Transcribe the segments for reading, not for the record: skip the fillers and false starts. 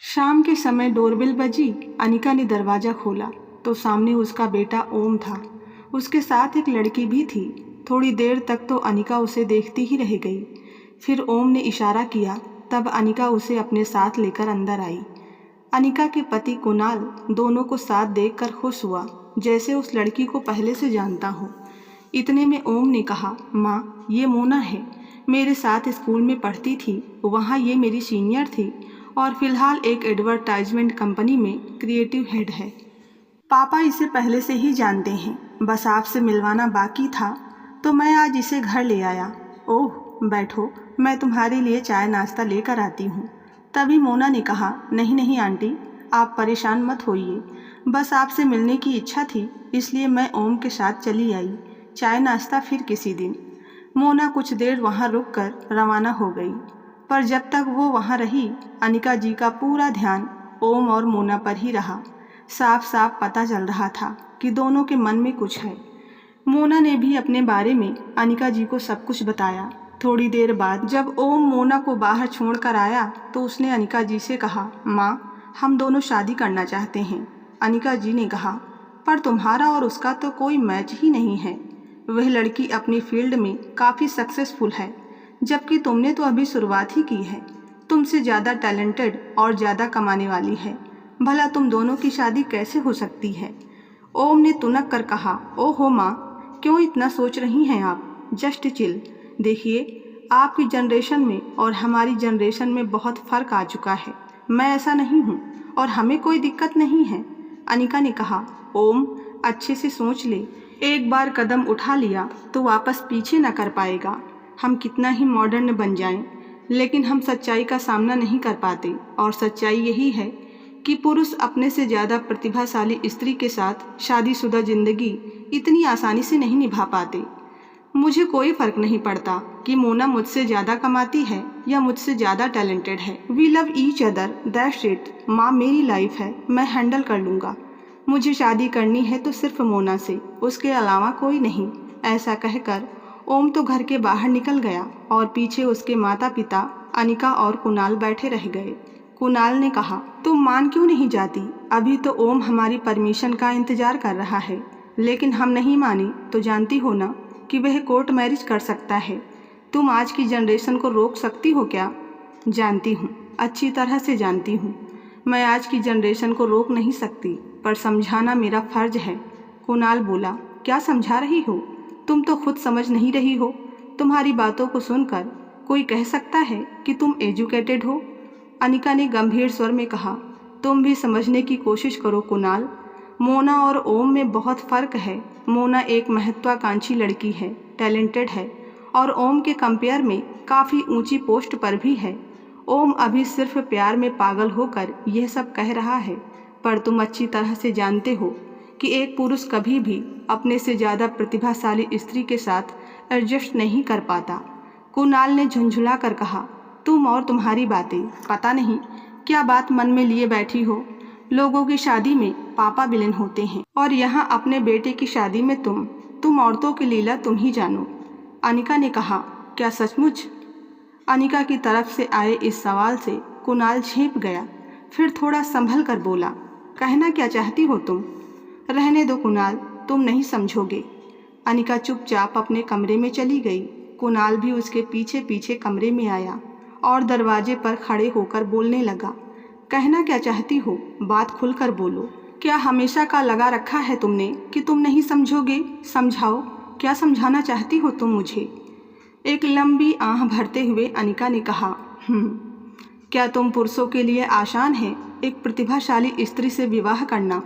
शाम के समय डोरबेल बजी। अनिका ने दरवाज़ा खोला तो सामने उसका बेटा ओम था। उसके साथ एक लड़की भी थी। थोड़ी देर तक तो अनिका उसे देखती ही रह गई। फिर ओम ने इशारा किया, तब अनिका उसे अपने साथ लेकर अंदर आई। अनिका के पति कुणाल दोनों को साथ देखकर खुश हुआ, जैसे उस लड़की को पहले से जानता हो। इतने में ओम ने कहा, माँ, ये मोना है, मेरे साथ स्कूल में पढ़ती थी, वहाँ ये मेरी सीनियर थी और फिलहाल एक एडवर्टाइजमेंट कंपनी में क्रिएटिव हेड है। पापा इसे पहले से ही जानते हैं, बस आपसे मिलवाना बाकी था तो मैं आज इसे घर ले आया। ओह, बैठो, मैं तुम्हारे लिए चाय नाश्ता लेकर आती हूँ। तभी मोना ने कहा, नहीं नहीं आंटी, आप परेशान मत होइए, बस आपसे मिलने की इच्छा थी, इसलिए मैं ओम के साथ चली आई। चाय नाश्ता फिर किसी दिन। मोना कुछ देर वहाँ रुककर रवाना हो गई, पर जब तक वो वहाँ रही, अनिका जी का पूरा ध्यान ओम और मोना पर ही रहा। साफ साफ पता चल रहा था कि दोनों के मन में कुछ है। मोना ने भी अपने बारे में अनिका जी को सब कुछ बताया। थोड़ी देर बाद जब ओम मोना को बाहर छोड़कर आया तो उसने अनिका जी से कहा, माँ, हम दोनों शादी करना चाहते हैं। अनिका जी ने कहा, पर तुम्हारा और उसका तो कोई मैच ही नहीं है। वह लड़की अपनी फील्ड में काफ़ी सक्सेसफुल है, जबकि तुमने तो अभी शुरुआत ही की है। तुमसे ज़्यादा टैलेंटेड और ज़्यादा कमाने वाली है, भला तुम दोनों की शादी कैसे हो सकती है। ओम ने तुनक कर कहा, ओहो माँ, क्यों इतना सोच रही हैं आप, जस्ट चिल। देखिए, आपकी जनरेशन में और हमारी जनरेशन में बहुत फ़र्क आ चुका है। मैं ऐसा नहीं हूँ और हमें कोई दिक्कत नहीं है। अनिका ने कहा, ओम, अच्छे से सोच ले, एक बार कदम उठा लिया तो वापस पीछे न कर पाएगा। हम कितना ही मॉडर्न बन जाएं, लेकिन हम सच्चाई का सामना नहीं कर पाते, और सच्चाई यही है कि पुरुष अपने से ज़्यादा प्रतिभाशाली स्त्री के साथ शादीशुदा जिंदगी इतनी आसानी से नहीं निभा पाते। मुझे कोई फ़र्क नहीं पड़ता कि मोना मुझसे ज़्यादा कमाती है या मुझसे ज़्यादा टैलेंटेड है। We love each other, that's it. माँ, मेरी लाइफ है, मैं हैंडल कर लूँगा। मुझे शादी करनी है तो सिर्फ मोना से, उसके अलावा कोई नहीं। ऐसा कहकर ओम तो घर के बाहर निकल गया और पीछे उसके माता पिता अनिका और कुणाल बैठे रह गए। कुणाल ने कहा, तुम मान क्यों नहीं जाती? अभी तो ओम हमारी परमिशन का इंतज़ार कर रहा है, लेकिन हम नहीं माने तो जानती हो ना कि वह कोर्ट मैरिज कर सकता है। तुम आज की जनरेशन को रोक सकती हो क्या? जानती हूँ, अच्छी तरह से जानती हूँ। मैं आज की जनरेशन को रोक नहीं सकती, पर समझाना मेरा फ़र्ज है। कुणाल बोला, क्या समझा रही हो? तुम तो खुद समझ नहीं रही हो। तुम्हारी बातों को सुनकर कोई कह सकता है कि तुम एजुकेटेड हो। अनिका ने गंभीर स्वर में कहा, तुम भी समझने की कोशिश करो कुणाल। मोना और ओम में बहुत फ़र्क है। मोना एक महत्वाकांक्षी लड़की है, टैलेंटेड है और ओम के कंपेयर में काफ़ी ऊंची पोस्ट पर भी है। ओम अभी सिर्फ प्यार में पागल होकर यह सब कह रहा है, पर तुम अच्छी तरह से जानते हो कि एक पुरुष कभी भी अपने से ज़्यादा प्रतिभाशाली स्त्री के साथ एडजस्ट नहीं कर पाता। कुणाल ने झुंझुला कर कहा, तुम और तुम्हारी बातें, पता नहीं क्या बात मन में लिए बैठी हो। लोगों की शादी में पापा विलेन होते हैं और यहाँ अपने बेटे की शादी में तुम औरतों की लीला तुम ही जानो। अनिका ने कहा, क्या सचमुच? अनिका की तरफ से आए इस सवाल से कुणाल झेंप गया, फिर थोड़ा संभल कर बोला, कहना क्या चाहती हो तुम? रहने दो कुणाल, तुम नहीं समझोगे। अनिका चुपचाप अपने कमरे में चली गई। कुणाल भी उसके पीछे पीछे कमरे में आया और दरवाजे पर खड़े होकर बोलने लगा, कहना क्या चाहती हो? बात खुलकर बोलो। क्या हमेशा का लगा रखा है तुमने कि तुम नहीं समझोगे? समझाओ, क्या समझाना चाहती हो तुम मुझे? एक लंबी आह भरते हुए अनिका ने कहा, क्या तुम पुरुषों के लिए आसान है एक प्रतिभाशाली स्त्री से विवाह करना,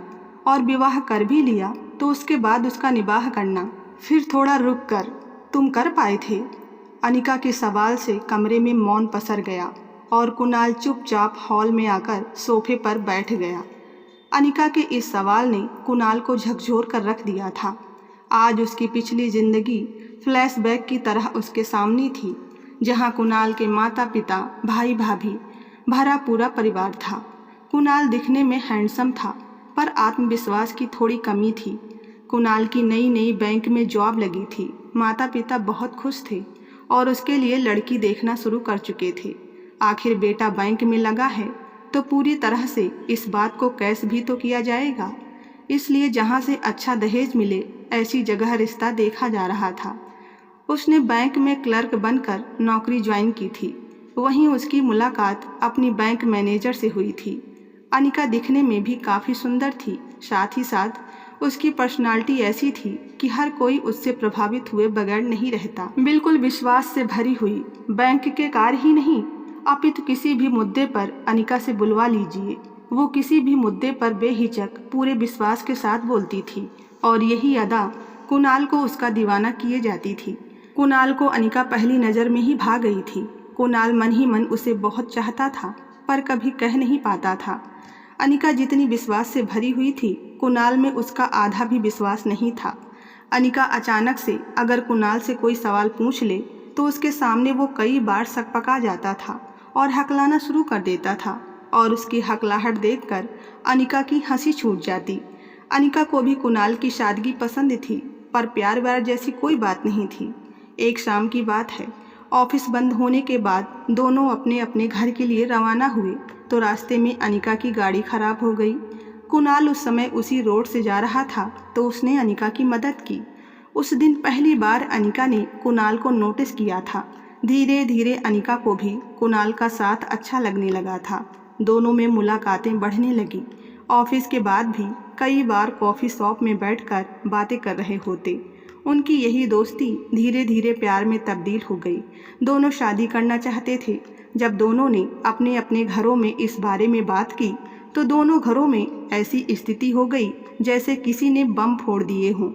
और विवाह कर भी लिया तो उसके बाद उसका निबाह करना? फिर थोड़ा रुक कर, तुम कर पाए थे? अनिका के सवाल से कमरे में मौन पसर गया और कुणाल चुपचाप हॉल में आकर सोफे पर बैठ गया। अनिका के इस सवाल ने कुणाल को झकझोर कर रख दिया था। आज उसकी पिछली जिंदगी फ्लैशबैक की तरह उसके सामने थी, जहां कुणाल के माता पिता, भाई भाभी, भरा पूरा परिवार था। कुणाल दिखने में हैंडसम था, पर आत्मविश्वास की थोड़ी कमी थी। कुणाल की नई नई बैंक में जॉब लगी थी। माता पिता बहुत खुश थे और उसके लिए लड़की देखना शुरू कर चुके थे। आखिर बेटा बैंक में लगा है तो पूरी तरह से इस बात को कैश भी तो किया जाएगा। इसलिए जहाँ से अच्छा दहेज मिले ऐसी जगह रिश्ता देखा जा रहा था। उसने बैंक में क्लर्क बनकर नौकरी ज्वाइन की थी। वहीं उसकी मुलाकात अपनी बैंक मैनेजर से हुई थी। अनिका दिखने में भी काफ़ी सुंदर थी, साथ ही साथ उसकी पर्सनालिटी ऐसी थी कि हर कोई उससे प्रभावित हुए बगैर नहीं रहता। बिल्कुल विश्वास से भरी हुई, बैंक के कार्य ही नहीं अपितु किसी भी मुद्दे पर अनिका से बुलवा लीजिए, वो किसी भी मुद्दे पर बेहिचक पूरे विश्वास के साथ बोलती थी और यही अदा कुणाल को उसका दीवाना किए जाती थी। कुणाल को अनिका पहली नज़र में ही भा गई थी। कुणाल मन ही मन उसे बहुत चाहता था पर कभी कह नहीं पाता था। अनिका जितनी विश्वास से भरी हुई थी, कुणाल में उसका आधा भी विश्वास नहीं था। अनिका अचानक से अगर कुणाल से कोई सवाल पूछ ले तो उसके सामने वो कई बार सकपका जाता था और हकलाना शुरू कर देता था और उसकी हकलाहट देखकर अनिका की हंसी छूट जाती। अनिका को भी कुणाल की सादगी पसंद थी पर प्यार व्यार जैसी कोई बात नहीं थी। एक शाम की बात है, ऑफिस बंद होने के बाद दोनों अपने अपने घर के लिए रवाना हुए तो रास्ते में अनिका की गाड़ी खराब हो गई। कुणाल उस समय उसी रोड से जा रहा था तो उसने अनिका की मदद की। उस दिन पहली बार अनिका ने कुणाल को नोटिस किया था। धीरे धीरे अनिका को भी कुणाल का साथ अच्छा लगने लगा था। दोनों में मुलाकातें बढ़ने लगी। ऑफिस के बाद भी कई बार कॉफ़ी शॉप में बैठकर बातें कर रहे होते। उनकी यही दोस्ती धीरे धीरे प्यार में तब्दील हो गई। दोनों शादी करना चाहते थे। जब दोनों ने अपने अपने घरों में इस बारे में बात की तो दोनों घरों में ऐसी स्थिति हो गई जैसे किसी ने बम फोड़ दिए हों।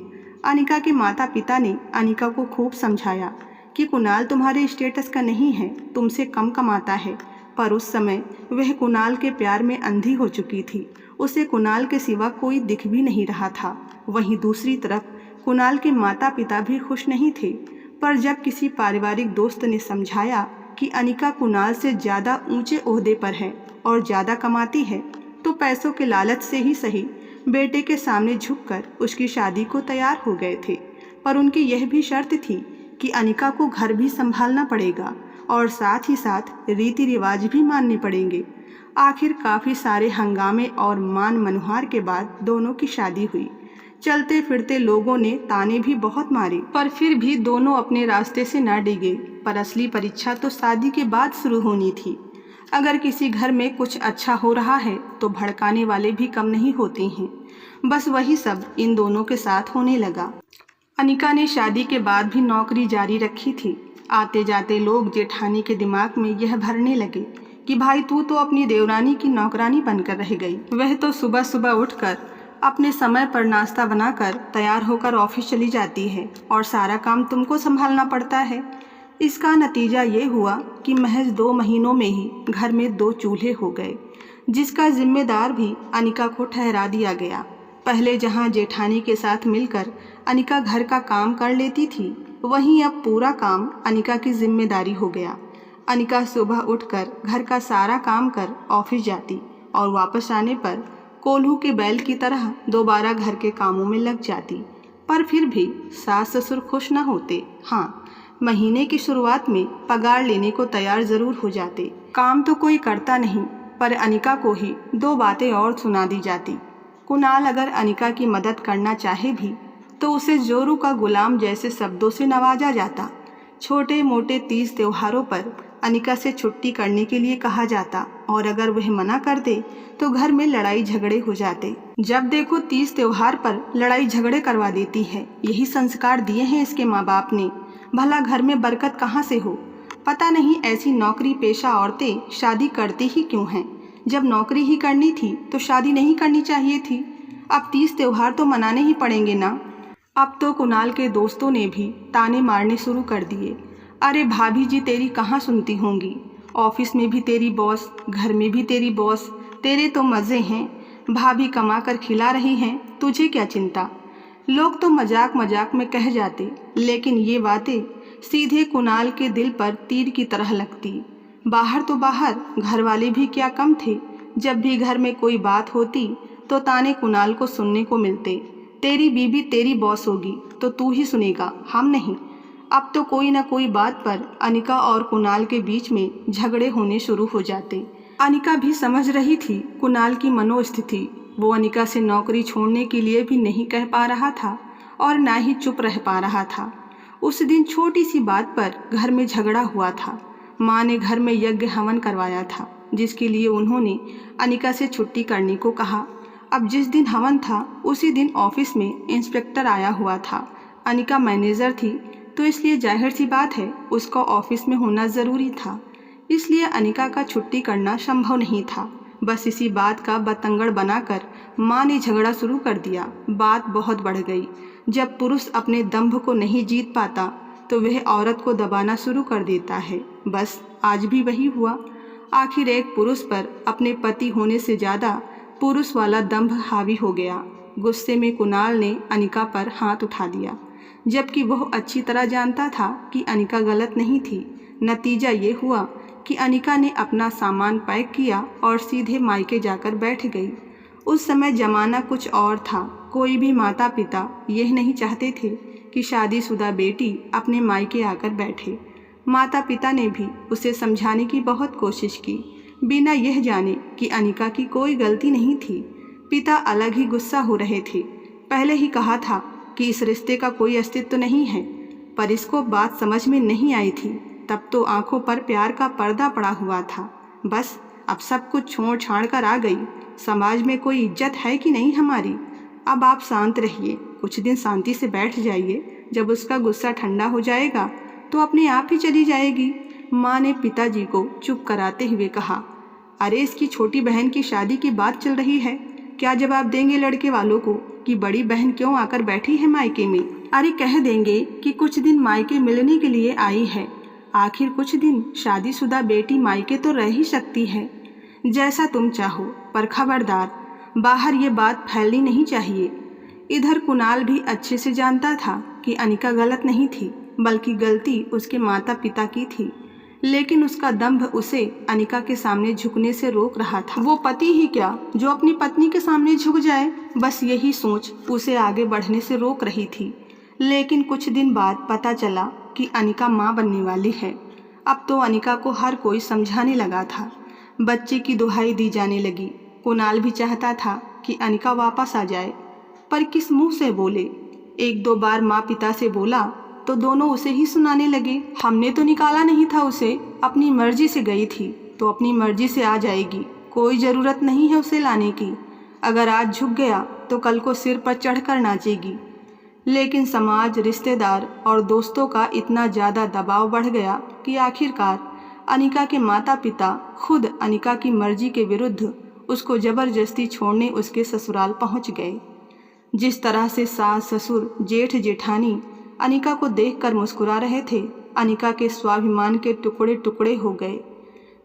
अनिका के माता पिता ने अनिका को खूब समझाया कि कुणाल तुम्हारे स्टेटस का नहीं है, तुमसे कम कमाता है। पर उस समय वह कुणाल के प्यार में अंधी हो चुकी थी। उसे कुणाल के सिवा कोई दिख भी नहीं रहा था। वहीं दूसरी तरफ कुणाल के माता पिता भी खुश नहीं थे। पर जब किसी पारिवारिक दोस्त ने समझाया कि अनिका कुणाल से ज़्यादा ऊंचे ओहदे पर है और ज़्यादा कमाती है तो पैसों के लालच से ही सही बेटे के सामने झुककर उसकी शादी को तैयार हो गए थे। पर उनकी यह भी शर्त थी कि अनिका को घर भी संभालना पड़ेगा और साथ ही साथ रीति रिवाज भी मानने पड़ेंगे। आखिर काफ़ी सारे हंगामे और मान मनुहार के बाद दोनों की शादी हुई। चलते फिरते लोगों ने ताने भी बहुत मारे पर फिर भी दोनों अपने रास्ते से न डिगे। पर असली परीक्षा तो शादी के बाद शुरू होनी थी। अगर किसी घर में कुछ अच्छा हो रहा है तो भड़काने वाले भी कम नहीं होते हैं। बस वही सब इन दोनों के साथ होने लगा। अनिका ने शादी के बाद भी नौकरी जारी रखी थी। आते जाते लोग जेठानी के दिमाग में यह भरने लगे कि भाई तू तो अपनी देवरानी की नौकरानी बनकर रह गई। वह तो सुबह सुबह उठकर अपने समय पर नाश्ता बनाकर तैयार होकर ऑफिस चली जाती है और सारा काम तुमको संभालना पड़ता है। इसका नतीजा ये हुआ कि महज 2 महीनों में ही घर में 2 चूल्हे हो गए, जिसका जिम्मेदार भी अनिका को ठहरा दिया गया। पहले जहां जेठानी के साथ मिलकर अनिका घर का काम कर लेती थी, वहीं अब पूरा काम अनिका की जिम्मेदारी हो गया। अनिका सुबह उठकर घर का सारा काम कर ऑफिस जाती और वापस आने पर कोल्हू के बैल की तरह दोबारा घर के कामों में लग जाती। पर फिर भी सास ससुर खुश न होते। हाँ, महीने की शुरुआत में पगार लेने को तैयार ज़रूर हो जाते। काम तो कोई करता नहीं, पर अनिका को ही 2 बातें और सुना दी जाती। कुणाल अगर अनिका की मदद करना चाहे भी तो उसे जोरू का गुलाम जैसे शब्दों से नवाजा जाता। छोटे मोटे तीज त्योहारों पर अनिका से छुट्टी करने के लिए कहा जाता और अगर वह मना कर दे तो घर में लड़ाई झगड़े हो जाते। जब देखो तीज त्योहार पर लड़ाई झगड़े करवा देती है। यही संस्कार दिए हैं इसके माँ बाप ने। भला घर में बरकत कहाँ से हो? पता नहीं ऐसी नौकरी पेशा औरतें शादी करती ही क्यों हैं? जब नौकरी ही करनी थी तो शादी नहीं करनी चाहिए थी। अब तीज त्योहार तो मनाने ही पड़ेंगे ना। अब तो कुणाल के दोस्तों ने भी ताने मारने शुरू कर दिए। अरे भाभी जी तेरी कहाँ सुनती होंगी, ऑफिस में भी तेरी बॉस, घर में भी तेरी बॉस, तेरे तो मज़े हैं, भाभी कमा कर खिला रही हैं, तुझे क्या चिंता। लोग तो मजाक मजाक में कह जाते, लेकिन ये बातें सीधे कुणाल के दिल पर तीर की तरह लगती। बाहर तो बाहर घर वाले भी क्या कम थे। जब भी घर में कोई बात होती तो ताने कुणाल को सुनने को मिलते। तेरी बीबी तेरी बॉस होगी तो तू ही सुनेगा, हम नहीं। अब तो कोई ना कोई बात पर अनिका और कुणाल के बीच में झगड़े होने शुरू हो जाते। अनिका भी समझ रही थी कुणाल की मनोस्थिति। वो अनिका से नौकरी छोड़ने के लिए भी नहीं कह पा रहा था और ना ही चुप रह पा रहा था। उस दिन छोटी सी बात पर घर में झगड़ा हुआ था। माँ ने घर में यज्ञ हवन करवाया था, जिसके लिए उन्होंने अनिका से छुट्टी करने को कहा। अब जिस दिन हवन था उसी दिन ऑफिस में इंस्पेक्टर आया हुआ था। अनिका मैनेजर थी, तो इसलिए जाहिर सी बात है उसका ऑफिस में होना ज़रूरी था। इसलिए अनिका का छुट्टी करना संभव नहीं था। बस इसी बात का बतंगड़ बनाकर माँ ने झगड़ा शुरू कर दिया। बात बहुत बढ़ गई। जब पुरुष अपने दंभ को नहीं जीत पाता तो वह औरत को दबाना शुरू कर देता है। बस आज भी वही हुआ। आखिर एक पुरुष पर अपने पति होने से ज़्यादा पुरुष वाला दंभ हावी हो गया। गुस्से में कुणाल ने अनिका पर हाथ उठा दिया, जबकि वह अच्छी तरह जानता था कि अनिका गलत नहीं थी। नतीजा ये हुआ कि अनिका ने अपना सामान पैक किया और सीधे मायके जाकर बैठ गई। उस समय ज़माना कुछ और था। कोई भी माता पिता यह नहीं चाहते थे कि शादीशुदा बेटी अपने मायके आकर बैठे। माता पिता ने भी उसे समझाने की बहुत कोशिश की, बिना यह जाने कि अनिका की कोई गलती नहीं थी। पिता अलग ही गुस्सा हो रहे थे। पहले ही कहा था कि इस रिश्ते का कोई अस्तित्व नहीं है, पर इसको बात समझ में नहीं आई थी। तब तो आंखों पर प्यार का पर्दा पड़ा हुआ था। बस अब सब कुछ छोड़ छाड़ कर आ गई। समाज में कोई इज्जत है कि नहीं हमारी। अब आप शांत रहिए, कुछ दिन शांति से बैठ जाइए। जब उसका गुस्सा ठंडा हो जाएगा तो अपने आप ही चली जाएगी। माँ ने पिताजी को चुप कराते हुए कहा, अरे इसकी छोटी बहन की शादी की बात चल रही है। क्या जवाब देंगे लड़के वालों को कि बड़ी बहन क्यों आकर बैठी है मायके में? अरे कह देंगे कि कुछ दिन मायके मिलने के लिए आई है। आखिर कुछ दिन शादीशुदा बेटी मायके तो रह ही सकती है। जैसा तुम चाहो, पर खबरदार बाहर ये बात फैलनी नहीं चाहिए। इधर कुणाल भी अच्छे से जानता था कि अनिका गलत नहीं थी, बल्कि गलती उसके माता पिता की थी। लेकिन उसका दंभ उसे अनिका के सामने झुकने से रोक रहा था। वो पति ही क्या जो अपनी पत्नी के सामने झुक जाए, बस यही सोच उसे आगे बढ़ने से रोक रही थी। लेकिन कुछ दिन बाद पता चला कि अनिका माँ बनने वाली है। अब तो अनिका को हर कोई समझाने लगा था। बच्चे की दुहाई दी जाने लगी। कुणाल भी चाहता था कि अनिका वापस आ जाए, पर किस मुंह से बोले। एक दो बार माँ पिता से बोला तो दोनों उसे ही सुनाने लगे, हमने तो निकाला नहीं था उसे, अपनी मर्जी से गई थी तो अपनी मर्जी से आ जाएगी, कोई ज़रूरत नहीं है उसे लाने की। अगर आज झुक गया तो कल को सिर पर चढ़कर नाचेगी। लेकिन समाज, रिश्तेदार और दोस्तों का इतना ज़्यादा दबाव बढ़ गया कि आखिरकार अनिका के माता पिता खुद अनिका की मर्जी के विरुद्ध उसको ज़बरदस्ती छोड़ने उसके ससुराल पहुंच गए। जिस तरह से सास, ससुर, जेठ, जेठानी अनिका को देखकर मुस्कुरा रहे थे, अनिका के स्वाभिमान के टुकड़े टुकड़े हो गए।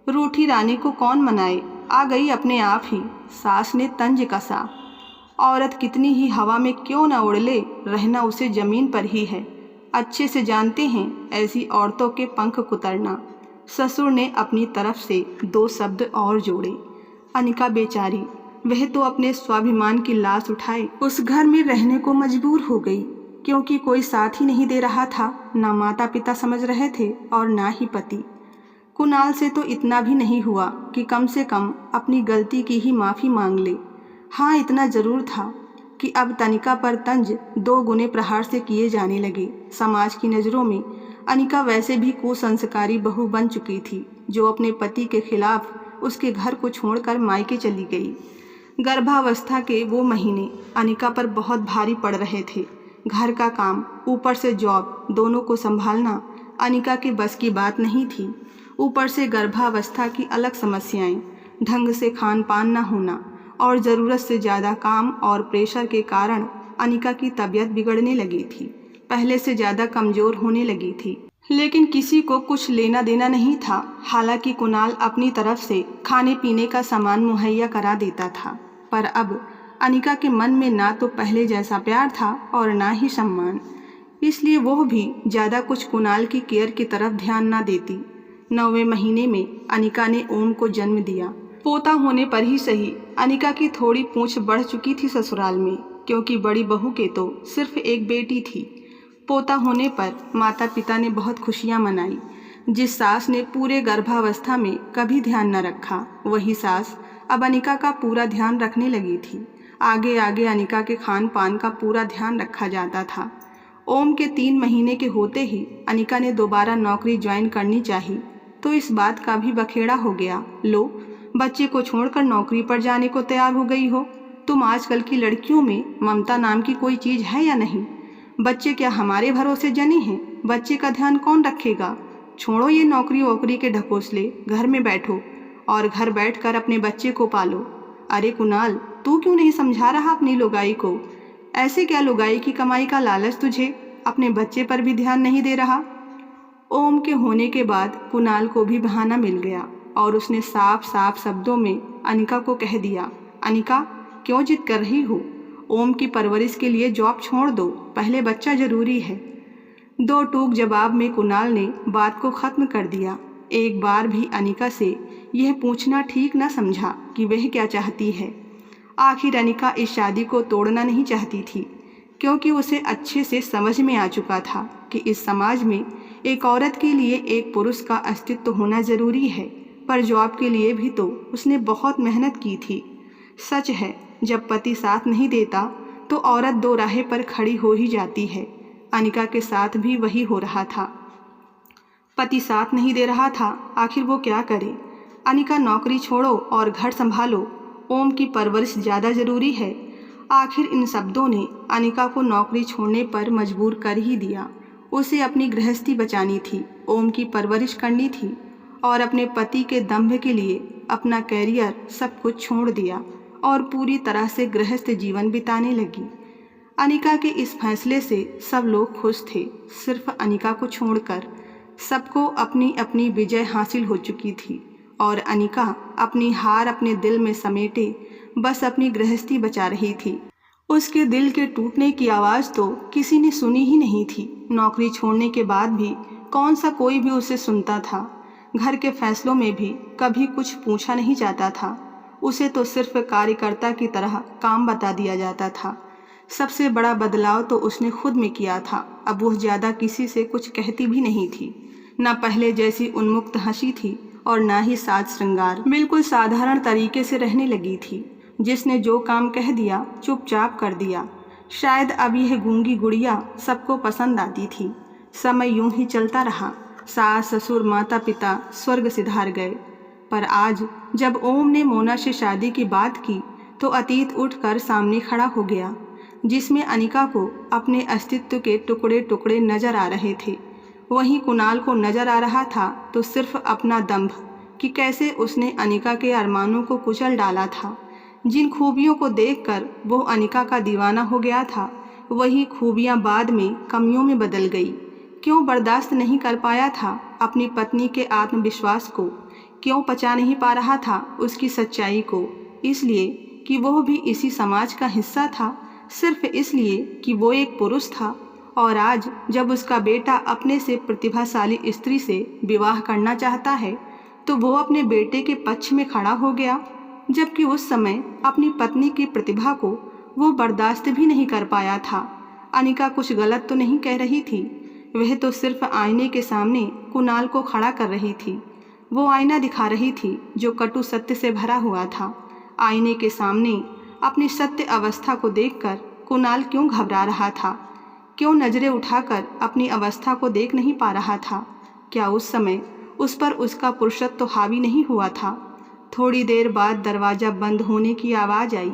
रूठी रानी को कौन मनाए, आ गई अपने आप ही। सास ने तंज कसा, औरत कितनी ही हवा में क्यों न उड़ ले, रहना उसे ज़मीन पर ही है। अच्छे से जानते हैं ऐसी औरतों के पंख कुतरना। ससुर ने अपनी तरफ से दो शब्द और जोड़े। अनिका बेचारी, वह तो अपने स्वाभिमान की लाश उठाए उस घर में रहने को मजबूर हो गई, क्योंकि कोई साथ ही नहीं दे रहा था। ना माता पिता समझ रहे थे और ना ही पति। कुणाल से तो इतना भी नहीं हुआ कि कम से कम अपनी गलती की ही माफ़ी मांग ले। हाँ, इतना ज़रूर था कि अब तनिका पर तंज दो गुने प्रहार से किए जाने लगे। समाज की नज़रों में अनिका वैसे भी कुसंस्कारी बहू बन चुकी थी, जो अपने पति के खिलाफ उसके घर को छोड़कर मायके चली गई। गर्भावस्था के वो महीने अनिका पर बहुत भारी पड़ रहे थे। घर का काम, ऊपर से जॉब, दोनों को संभालना अनिका के बस की बात नहीं थी। ऊपर से गर्भावस्था की अलग समस्याएं, ढंग से खान पान न होना और ज़रूरत से ज़्यादा काम और प्रेशर के कारण अनिका की तबीयत बिगड़ने लगी थी। पहले से ज़्यादा कमज़ोर होने लगी थी। लेकिन किसी को कुछ लेना देना नहीं था। हालांकि कुणाल अपनी तरफ से खाने पीने का सामान मुहैया करा देता था, पर अब अनिका के मन में ना तो पहले जैसा प्यार था और ना ही सम्मान। इसलिए वह भी ज़्यादा कुछ कुणाल की केयर की तरफ ध्यान ना देती। 9वें महीने में अनिका ने ओम को जन्म दिया। पोता होने पर ही सही, अनिका की थोड़ी पूंछ बढ़ चुकी थी ससुराल में, क्योंकि बड़ी बहू के तो सिर्फ एक बेटी थी। पोता होने पर माता पिता ने बहुत खुशियां मनाई। जिस सास ने पूरे गर्भावस्था में कभी ध्यान न रखा, वही सास अब अनिका का पूरा ध्यान रखने लगी थी। आगे आगे अनिका के खान पान का पूरा ध्यान रखा जाता था। ओम के 3 महीने के होते ही अनिका ने दोबारा नौकरी ज्वाइन करनी चाहिए तो इस बात का भी बखेड़ा हो गया। लो, बच्चे को छोड़कर नौकरी पर जाने को तैयार हो गई हो। तुम आजकल की लड़कियों में ममता नाम की कोई चीज़ है या नहीं? बच्चे क्या हमारे भरोसे जने हैं? बच्चे का ध्यान कौन रखेगा? छोड़ो ये नौकरी वोकरी के ढकोसले, घर में बैठो और घर बैठकर अपने बच्चे को पालो। अरे कुणाल, तू क्यों नहीं समझा रहा अपनी लोगाई को? ऐसे क्या लोगाई की कमाई का लालच तुझे? अपने बच्चे पर भी ध्यान नहीं दे रहा। ओम के होने के बाद कुणाल को भी बहाना मिल गया और उसने साफ साफ शब्दों में अनिका को कह दिया, अनिका क्यों जिद कर रही हो? ओम की परवरिश के लिए जॉब छोड़ दो, पहले बच्चा जरूरी है। 2 टूक जवाब में कुणाल ने बात को ख़त्म कर दिया। एक बार भी अनिका से यह पूछना ठीक न समझा कि वह क्या चाहती है। आखिर अनिका इस शादी को तोड़ना नहीं चाहती थी, क्योंकि उसे अच्छे से समझ में आ चुका था कि इस समाज में एक औरत के लिए एक पुरुष का अस्तित्व होना ज़रूरी है, पर जॉब के लिए भी तो उसने बहुत मेहनत की थी। सच है, जब पति साथ नहीं देता तो औरत 2 राह पर खड़ी हो ही जाती है। अनिका के साथ भी वही हो रहा था। पति साथ नहीं दे रहा था, आखिर वो क्या करे? अनिका नौकरी छोड़ो और घर संभालो, ओम की परवरिश ज़्यादा ज़रूरी है। आखिर इन शब्दों ने अनिका को नौकरी छोड़ने पर मजबूर कर ही दिया। उसे अपनी गृहस्थी बचानी थी, ओम की परवरिश करनी थी और अपने पति के दंभ के लिए अपना कैरियर सब कुछ छोड़ दिया और पूरी तरह से गृहस्थ जीवन बिताने लगी। अनिका के इस फैसले से सब लोग खुश थे, सिर्फ अनिका को छोड़कर। सबको अपनी अपनी विजय हासिल हो चुकी थी और अनिका अपनी हार अपने दिल में समेटे बस अपनी गृहस्थी बचा रही थी। उसके दिल के टूटने की आवाज़ तो किसी ने सुनी ही नहीं थी। नौकरी छोड़ने के बाद भी कौन सा कोई भी उसे सुनता था। घर के फैसलों में भी कभी कुछ पूछा नहीं जाता था। उसे तो सिर्फ कार्यकर्ता की तरह काम बता दिया जाता था। सबसे बड़ा बदलाव तो उसने खुद में किया था। अब वो ज़्यादा किसी से कुछ कहती भी नहीं थी। न पहले जैसी उन्मुक्त हंसी थी और ना ही साज श्रृंगार। बिल्कुल साधारण तरीके से रहने लगी थी। जिसने जो काम कह दिया चुपचाप कर दिया। शायद अब यह गूंगी गुड़िया सबको पसंद आती थी। समय यूं ही चलता रहा। सास ससुर माता पिता स्वर्ग सिधार गए, पर आज जब ओम ने मोना से शादी की बात की तो अतीत उठकर सामने खड़ा हो गया, जिसमें अनिका को अपने अस्तित्व के टुकड़े टुकड़े नजर आ रहे थे। वहीं कुणाल को नजर आ रहा था तो सिर्फ अपना दंभ कि कैसे उसने अनिका के अरमानों को कुचल डाला था। जिन खूबियों को देखकर वो अनिका का दीवाना हो गया था, वही खूबियां बाद में कमियों में बदल गई। क्यों बर्दाश्त नहीं कर पाया था अपनी पत्नी के आत्मविश्वास को? क्यों पचा नहीं पा रहा था उसकी सच्चाई को? इसलिए कि वो भी इसी समाज का हिस्सा था, सिर्फ इसलिए कि वो एक पुरुष था। और आज जब उसका बेटा अपने से प्रतिभाशाली स्त्री से विवाह करना चाहता है तो वो अपने बेटे के पक्ष में खड़ा हो गया, जबकि उस समय अपनी पत्नी की प्रतिभा को वो बर्दाश्त भी नहीं कर पाया था। अनिका कुछ गलत तो नहीं कह रही थी, वह तो सिर्फ आईने के सामने कुणाल को खड़ा कर रही थी। वो आईना दिखा रही थी जो कटु सत्य से भरा हुआ था। आईने के सामने अपनी सत्य अवस्था को देखकर कुणाल क्यों घबरा रहा था? क्यों नजरें उठाकर अपनी अवस्था को देख नहीं पा रहा था? क्या उस समय उस पर उसका पुरुषत्व हावी नहीं हुआ था? थोड़ी देर बाद दरवाज़ा बंद होने की आवाज़ आई,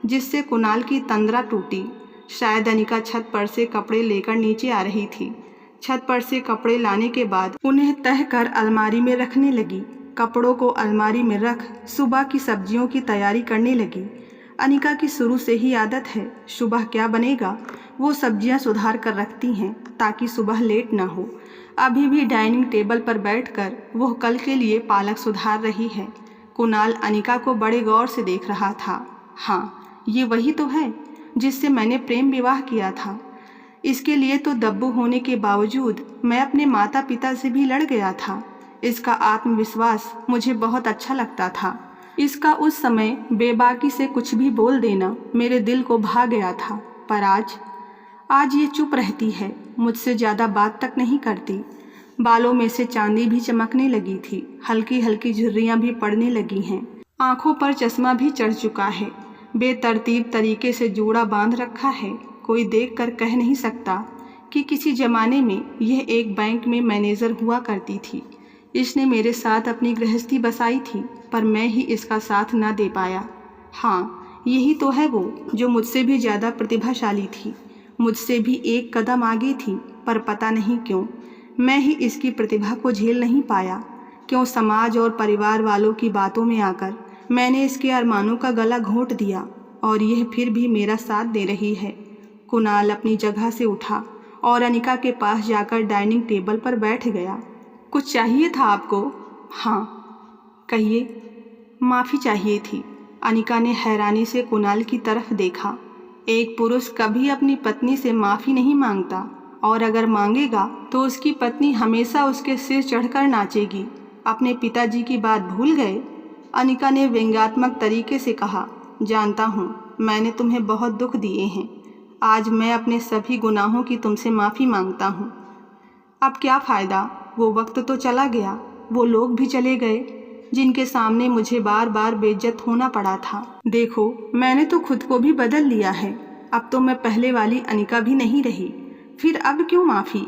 जिससे कुणाल की तंद्रा टूटी। शायद अनिका छत पर से कपड़े लेकर नीचे आ रही थी। छत पर से कपड़े लाने के बाद उन्हें तह कर अलमारी में रखने लगी। कपड़ों को अलमारी में रख सुबह की सब्जियों की तैयारी करने लगी। अनिका की शुरू से ही आदत है, सुबह क्या बनेगा वो सब्जियां सुधार कर रखती हैं ताकि सुबह लेट ना हो। अभी भी डाइनिंग टेबल पर बैठकर वह कल के लिए पालक सुधार रही है। कुणाल अनिका को बड़े गौर से देख रहा था। हाँ, ये वही तो है जिससे मैंने प्रेम विवाह किया था। इसके लिए तो दब्बू होने के बावजूद मैं अपने माता पिता से भी लड़ गया था। इसका आत्मविश्वास मुझे बहुत अच्छा लगता था। इसका उस समय बेबाकी से कुछ भी बोल देना मेरे दिल को भा गया था। पर आज ये चुप रहती है, मुझसे ज़्यादा बात तक नहीं करती। बालों में से चांदी भी चमकने लगी थी। हल्की हल्की झुर्रियाँ भी पड़ने लगी हैं। आंखों पर चश्मा भी चढ़ चुका है। बेतरतीब तरीके से जूड़ा बांध रखा है। कोई देखकर कह नहीं सकता कि किसी ज़माने में यह एक बैंक में मैनेजर हुआ करती थी। इसने मेरे साथ अपनी गृहस्थी बसाई थी, पर मैं ही इसका साथ न दे पाया। हाँ, यही तो है वो जो मुझसे भी ज़्यादा प्रतिभाशाली थी, मुझसे भी एक कदम आगे थी, पर पता नहीं क्यों मैं ही इसकी प्रतिभा को झेल नहीं पाया। क्यों समाज और परिवार वालों की बातों में आकर मैंने इसके अरमानों का गला घोंट दिया, और यह फिर भी मेरा साथ दे रही है। कुणाल अपनी जगह से उठा और अनिका के पास जाकर डाइनिंग टेबल पर बैठ गया। कुछ चाहिए था आपको? हाँ, कहिए। माफ़ी चाहिए थी। अनिका ने हैरानी से कुणाल की तरफ देखा। एक पुरुष कभी अपनी पत्नी से माफ़ी नहीं मांगता, और अगर मांगेगा तो उसकी पत्नी हमेशा उसके सिर चढ़कर नाचेगी। अपने पिताजी की बात भूल गए? अनिका ने व्यंग्यात्मक तरीके से कहा। जानता हूँ, मैंने तुम्हें बहुत दुख दिए हैं। आज मैं अपने सभी गुनाहों की तुमसे माफ़ी मांगता हूँ। अब क्या फ़ायदा? वो वक्त तो चला गया, वो लोग भी चले गए जिनके सामने मुझे बार बार बेइज्जत होना पड़ा था। देखो, मैंने तो खुद को भी बदल लिया है। अब तो मैं पहले वाली अनिका भी नहीं रही। फिर अब क्यों माफ़ी?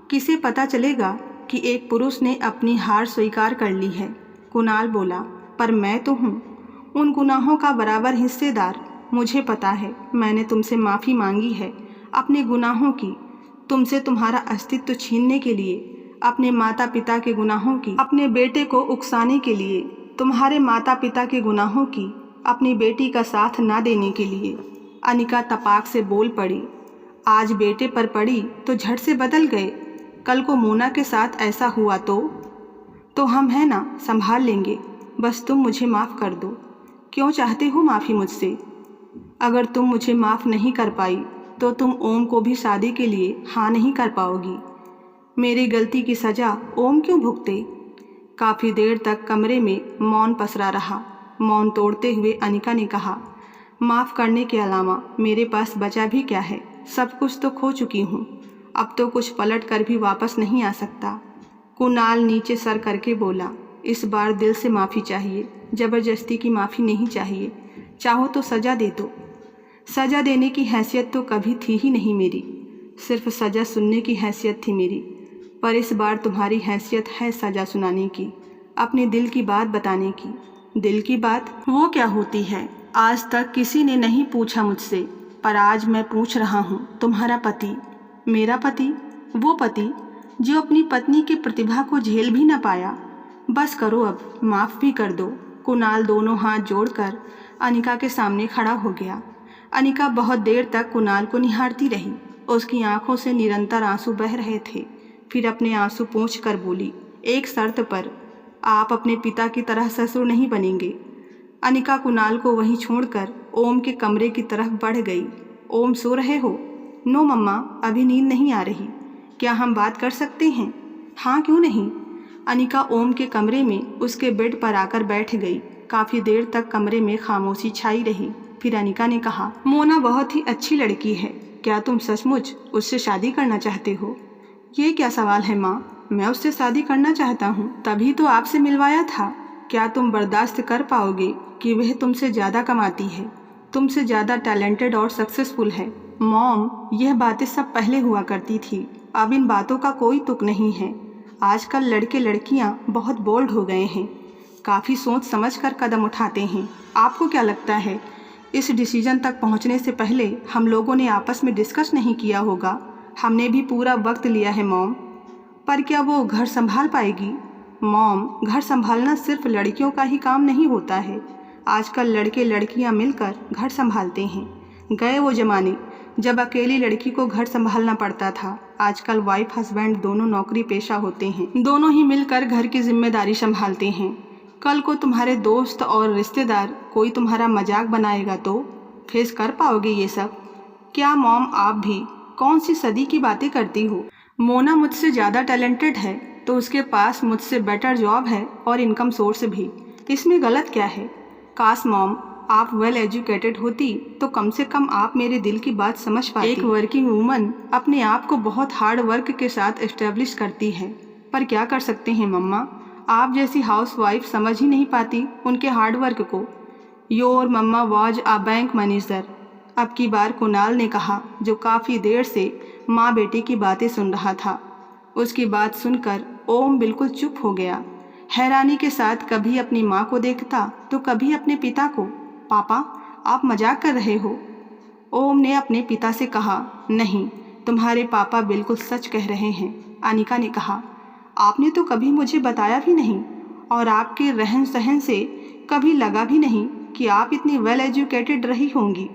किसे पता चलेगा कि एक पुरुष ने अपनी हार स्वीकार कर ली है। कुणाल बोला, पर मैं तो हूँ उन गुनाहों का बराबर हिस्सेदार। मुझे पता है, मैंने तुमसे माफ़ी मांगी है अपने गुनाहों की, तुमसे तुम्हारा अस्तित्व छीनने के लिए, अपने माता पिता के गुनाहों की, अपने बेटे को उकसाने के लिए, तुम्हारे माता पिता के गुनाहों की, अपनी बेटी का साथ ना देने के लिए। अनिका तपाक से बोल पड़ी। आज बेटे पर पड़ी तो झट से बदल गए। कल को मोना के साथ ऐसा हुआ तो हम हैं ना, संभाल लेंगे। बस तुम मुझे माफ़ कर दो। क्यों चाहते हो माफ़ी मुझसे? अगर तुम मुझे माफ़ नहीं कर पाई तो तुम ओम को भी शादी के लिए हाँ नहीं कर पाओगी। मेरी गलती की सज़ा ओम क्यों भुगते? काफ़ी देर तक कमरे में मौन पसरा रहा। मौन तोड़ते हुए अनिका ने कहा, माफ़ करने के अलावा मेरे पास बचा भी क्या है? सब कुछ तो खो चुकी हूँ। अब तो कुछ पलट कर भी वापस नहीं आ सकता। कुणाल नीचे सर करके बोला, इस बार दिल से माफ़ी चाहिए, ज़बरदस्ती की माफ़ी नहीं चाहिए। चाहो तो सज़ा दे दो। सज़ा देने की हैसियत तो कभी थी ही नहीं मेरी, सिर्फ सज़ा सुनने की हैसियत थी मेरी। पर इस बार तुम्हारी हैसियत है सज़ा सुनाने की, अपने दिल की बात बताने की। दिल की बात वो क्या होती है? आज तक किसी ने नहीं पूछा मुझसे, पर आज मैं पूछ रहा हूँ। तुम्हारा पति, मेरा पति, वो पति जो अपनी पत्नी की प्रतिभा को झेल भी न पाया। बस करो, अब माफ़ भी कर दो। कुणाल दोनों हाथ जोड़कर अनिका के सामने खड़ा हो गया। अनिका बहुत देर तक कुणाल को निहारती रही। उसकी आंखों से निरंतर आंसू बह रहे थे। फिर अपने आंसू पोंछ कर बोली, एक शर्त पर, आप अपने पिता की तरह ससुर नहीं बनेंगे। अनिका कुणाल को वहीं छोड़कर ओम के कमरे की तरफ बढ़ गई। ओम, सो रहे हो? नो मम्मा, अभी नींद नहीं आ रही। क्या हम बात कर सकते हैं? हाँ, क्यों नहीं। अनिका ओम के कमरे में उसके बेड पर आकर बैठ गई। काफ़ी देर तक कमरे में खामोशी छाई रही। फिर अनिका ने कहा, मोना बहुत ही अच्छी लड़की है। क्या तुम सचमुच उससे शादी करना चाहते हो? ये क्या सवाल है माँ? मैं उससे शादी करना चाहता हूँ, तभी तो आपसे मिलवाया था। क्या तुम बर्दाश्त कर पाओगे कि वह तुमसे ज़्यादा कमाती है, तुमसे ज़्यादा टैलेंटेड और सक्सेसफुल है? मॉम, यह बातें सब पहले हुआ करती थी, अब इन बातों का कोई तुक नहीं है। आजकल लड़के लड़कियां बहुत बोल्ड हो गए हैं, काफ़ी सोच समझ कर कदम उठाते हैं। आपको क्या लगता है इस डिसीजन तक पहुंचने से पहले हम लोगों ने आपस में डिस्कस नहीं किया होगा? हमने भी पूरा वक्त लिया है मॉम। पर क्या वो घर संभाल पाएगी? मॉम, घर संभालना सिर्फ लड़कियों का ही काम नहीं होता है। आजकल लड़के लड़कियां मिलकर घर संभालते हैं। गए वो ज़माने जब अकेली लड़की को घर संभालना पड़ता था। आजकल वाइफ हस्बैंड दोनों नौकरी पेशा होते हैं, दोनों ही मिलकर घर की जिम्मेदारी संभालते हैं। कल को तुम्हारे दोस्त और रिश्तेदार कोई तुम्हारा मजाक बनाएगा तो फेस कर पाओगे ये सब? क्या मॉम, आप भी कौन सी सदी की बातें करती हो? मोना मुझसे ज़्यादा टैलेंटेड है तो उसके पास मुझसे बेटर जॉब है और इनकम सोर्स भी। इसमें गलत क्या है? काश मॉम आप वेल एजुकेटेड होती तो कम से कम आप मेरे दिल की बात समझ पाती। एक वर्किंग वूमन अपने आप को बहुत हार्ड वर्क के साथ एस्टेब्लिश करती है। पर क्या कर सकते हैं मम्मा, आप जैसी हाउसवाइफ समझ ही नहीं पाती उनके हार्डवर्क को। Your mama was a bank manager. अब की बार कुणाल ने कहा, जो काफ़ी देर से माँ बेटे की बातें सुन रहा था। उसकी बात सुनकर ओम बिल्कुल चुप हो गया। हैरानी के साथ कभी अपनी माँ को देखता तो कभी अपने पिता को। पापा, आप मजाक कर रहे हो? ओम ने अपने पिता से कहा। नहीं, तुम्हारे पापा बिल्कुल सच कह रहे हैं, अनिका ने कहा। आपने तो कभी मुझे बताया भी नहीं, और आपके रहन सहन से कभी लगा भी नहीं कि आप इतनी वेल एजुकेटेड रही होंगी,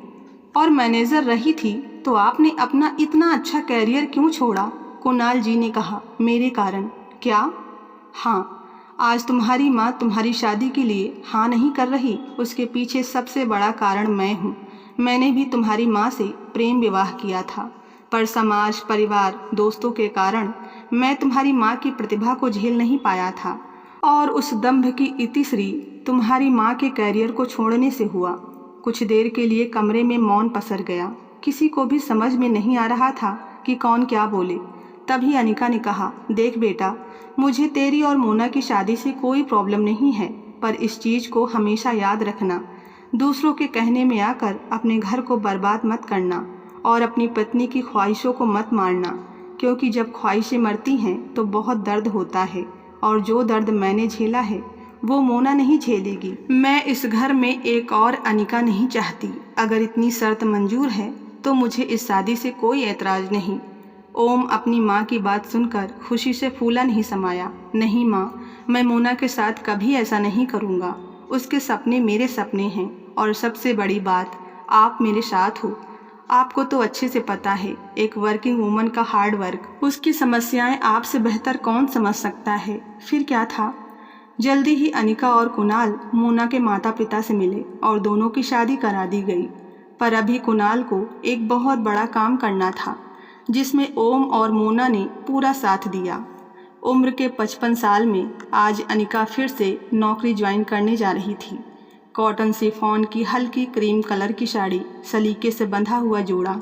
और मैनेजर रही थी तो आपने अपना इतना अच्छा कैरियर क्यों छोड़ा? कुणाल जी ने कहा। मेरे कारण? क्या? हाँ, आज तुम्हारी माँ तुम्हारी शादी के लिए हाँ नहीं कर रही, उसके पीछे सबसे बड़ा कारण मैं हूँ। मैंने भी तुम्हारी माँ से प्रेम विवाह किया था, पर समाज, परिवार, दोस्तों के कारण मैं तुम्हारी माँ की प्रतिभा को झेल नहीं पाया था, और उस दंभ की इतिश्री तुम्हारी माँ के कैरियर को छोड़ने से हुआ। कुछ देर के लिए कमरे में मौन पसर गया। किसी को भी समझ में नहीं आ रहा था कि कौन क्या बोले। तभी अनिका ने कहा, देख बेटा, मुझे तेरी और मोना की शादी से कोई प्रॉब्लम नहीं है, पर इस चीज़ को हमेशा याद रखना, दूसरों के कहने में आकर अपने घर को बर्बाद मत करना, और अपनी पत्नी की ख्वाहिशों को मत मारना, क्योंकि जब ख्वाहिशें मरती हैं तो बहुत दर्द होता है, और जो दर्द मैंने झेला है वो मोना नहीं झेलेगी। मैं इस घर में एक और अनिका नहीं चाहती। अगर इतनी शर्त मंजूर है तो मुझे इस शादी से कोई ऐतराज़ नहीं। ओम अपनी माँ की बात सुनकर खुशी से फूला नहीं समाया। नहीं माँ, मैं मोना के साथ कभी ऐसा नहीं करूँगा। उसके सपने मेरे सपने हैं, और सबसे बड़ी बात, आप मेरे साथ हो। आपको तो अच्छे से पता है, एक वर्किंग वूमन का हार्ड वर्क, उसकी समस्याएं आपसे बेहतर कौन समझ सकता है। फिर क्या था? जल्दी ही अनिका और कुणाल मोना के माता पिता से मिले और दोनों की शादी करा दी गई। पर अभी कुणाल को एक बहुत बड़ा काम करना था, जिसमें ओम और मोना ने पूरा साथ दिया। उम्र के 55 साल में आज अनिका फिर से नौकरी ज्वाइन करने जा रही थी। कॉटन शिफॉन की हल्की क्रीम कलर की साड़ी, सलीके से बंधा हुआ जोड़ा,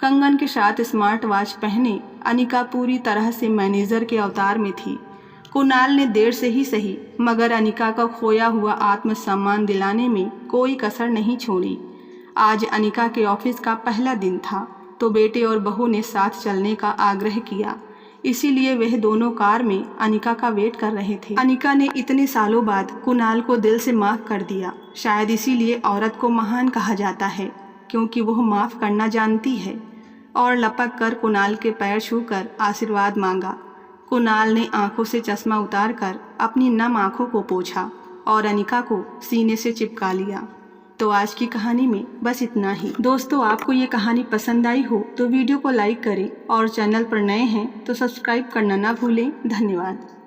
कंगन के साथ स्मार्ट वॉच पहने अनिका पूरी तरह से मैनेजर के अवतार में थी। कुणाल ने देर से ही सही, मगर अनिका का खोया हुआ आत्मसम्मान दिलाने में कोई कसर नहीं छोड़ी। आज अनिका के ऑफिस का पहला दिन था, तो बेटे और बहू ने साथ चलने का आग्रह किया, इसीलिए वह दोनों कार में अनिका का वेट कर रहे थे। अनिका ने इतने सालों बाद कुणाल को दिल से माफ़ कर दिया। शायद इसीलिए औरत को महान कहा जाता है, क्योंकि वह माफ़ करना जानती है। और लपक कर कुणाल के पैर छूकर आशीर्वाद मांगा। कुणाल ने आंखों से चश्मा उतारकर अपनी नम आंखों को पोंछा और अनिका को सीने से चिपका लिया। तो आज की कहानी में बस इतना ही। दोस्तों, आपको ये कहानी पसंद आई हो तो वीडियो को लाइक करें, और चैनल पर नए हैं तो सब्सक्राइब करना ना भूलें। धन्यवाद।